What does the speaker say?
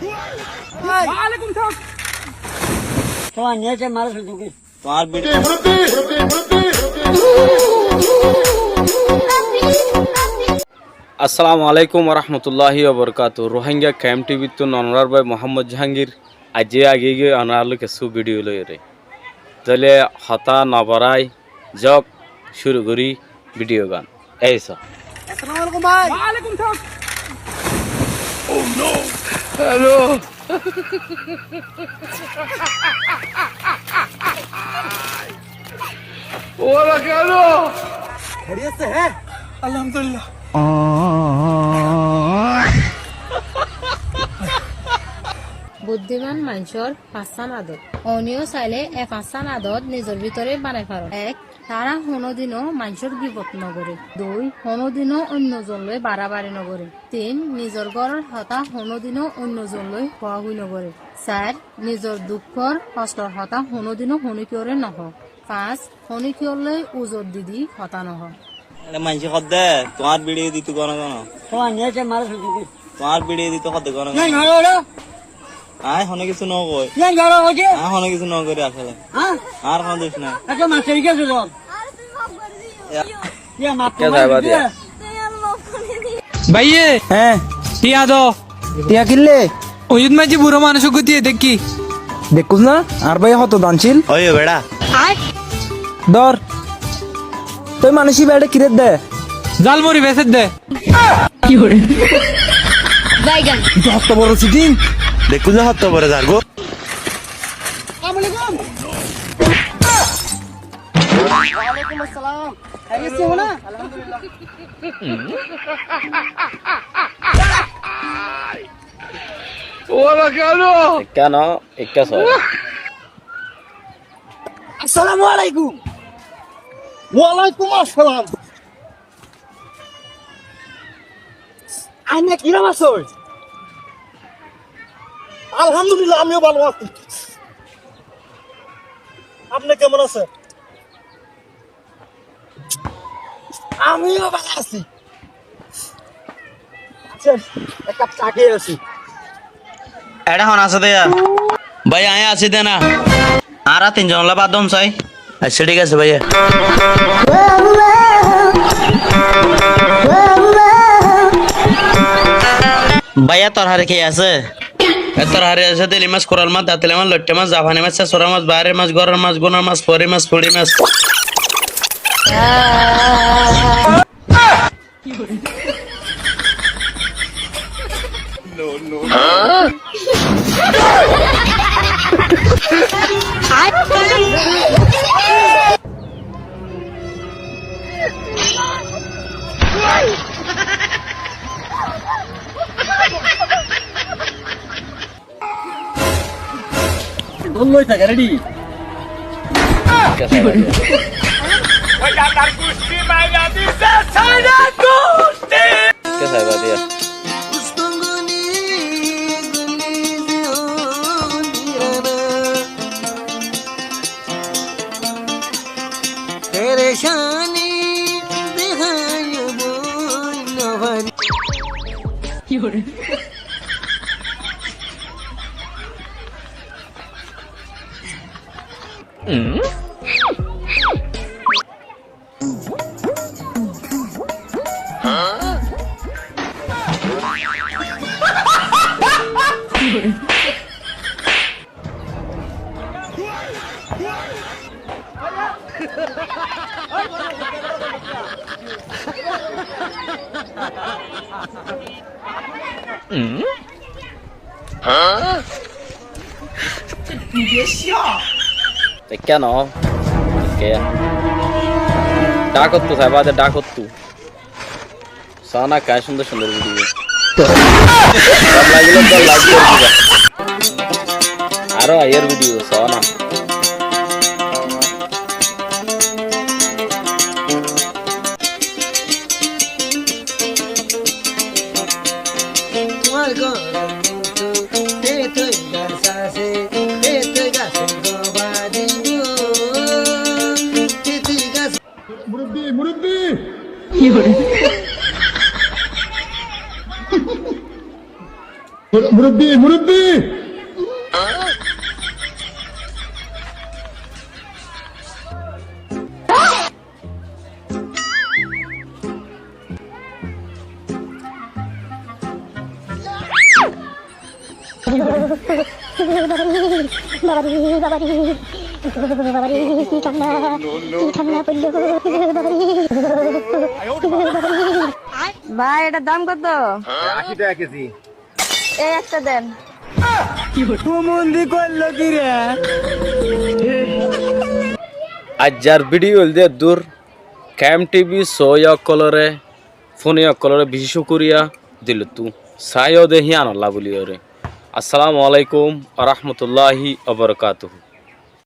ওয়ালাইকুম সালাম। তোমার নিয়েছে মানুষ ঢুকে তোমার আসসালামু আলাইকুম রহমতুল্লাহি ওবরকাত রোহিঙ্গা ক্যাম্প টিভি তো ননরার ভাই মোহাম্মদ জাহাঙ্গীর আজে আগে গিয়ে আনারলোকে সু ভিডিও লইরে তাহলে হতা নবরাই জক শুরু করি ভিডিও গান এই সব। আসসালামু আলাইকুম ভাই। ওয়ালাইকুম সালাম। खैरियत से है? अल्हम्दुलिल्लाह। বুদ্ধিমান মানুষের পাঁচটা আদত অনিও চাইলে এই পাঁচটা আদত নিজের ভিতরে বানাই পারো। এক, তারা কোনোদিনও মানুষের বিপদ নকরে। দুই, কোনোদিনও অন্যজনলৈ বাড়াবাড়ি নকরে। তিন, নিজের ঘরের হতা কোনোদিনও অন্যজনলৈ হোৱাহুই নকরে। চার, নিজের দুঃখর কষ্টর হতা কোনোদিনও শুনিকিয়রে নহ। পাঁচ, শুনিকিয়রলৈ উজর দিদি হতা নহ। মানুষ সদে তোমার ভিডিও দিতে কোন কোন তোমার নিয়েছে মানুষ ঢুকে তোমার ভিডিও দিতে সদে কোন নাই ঘরে ওরা আয় হনে কিছু নকই নাই ঘরে ওকে আয় হনে কিছু নকরি আসলে হ্যাঁ আর কোন দোষ নাই একটা মাছের গেছে তো ये माफ क्या साहब दिया ভাইয়ে হ্যাঁ টিয়া দো টিয়া কিনলে ওইদ মাঝে বুড়ো মানুষ গতিয়ে দেখি দেখুস না আর ভাই হত দানছিল ওই বেড়া ধর তুই মানুষই বেড়ে কিরে দে জালমুড়ি বেসে দে। যত বড় সিটিং দেখু যা হত পরে যারগো वालेकुम अस्सलाम खैरियत से हो ना अल्हम्दुलिल्लाह কেন একটা সব अस्सलामु अलैकुम वालेकुम अस्सलाम আইনে কিরম আছো আলহামদুলিল্লাহ আমিও ভালো আছি আপনি কেমন আছেন আমিও ভালো আছি আচ্ছা এক কাপ চা খেয়ে আছি এটা হন আছে দেয়া ভাই আয় আছে দে না আর তিনজন লা বাদম চাই আচ্ছা ঠিক আছে ভাইয়া ভাইয়া তোর হারে কি আছে তোর হারে আছে তেলি মাছ কোরাল মাছ দাঁতেলে মাছ লট্টে মাছ জাফানি মাছ সোরা মাছ বাহারের মাছ গরের মাছ গোনার মাছ পরি মাছ ফুড়ি মাছ বললই থাকে রেডি কে সাহেব দিয়া কেন ডাকত্তু সাহেব আজ ডাকত্তু সানা কায় সুন্দর সুন্দর ভিডিও আরো আয়ের ভিডিও সানা ভাই এটার দাম কত? 80 টাকা কেজি। এই একটা দেন। আজ যার ভিডিও হলদে দূর ক্যাম টিভি কলরে ফোনে কলরে বিশেষ করিয়া দিল তু সায়ও দেহি আনল্লা বলি ওরে। আসসালামু আলাইকুম আ রহমতুল্লাহি আবরকাতুহু।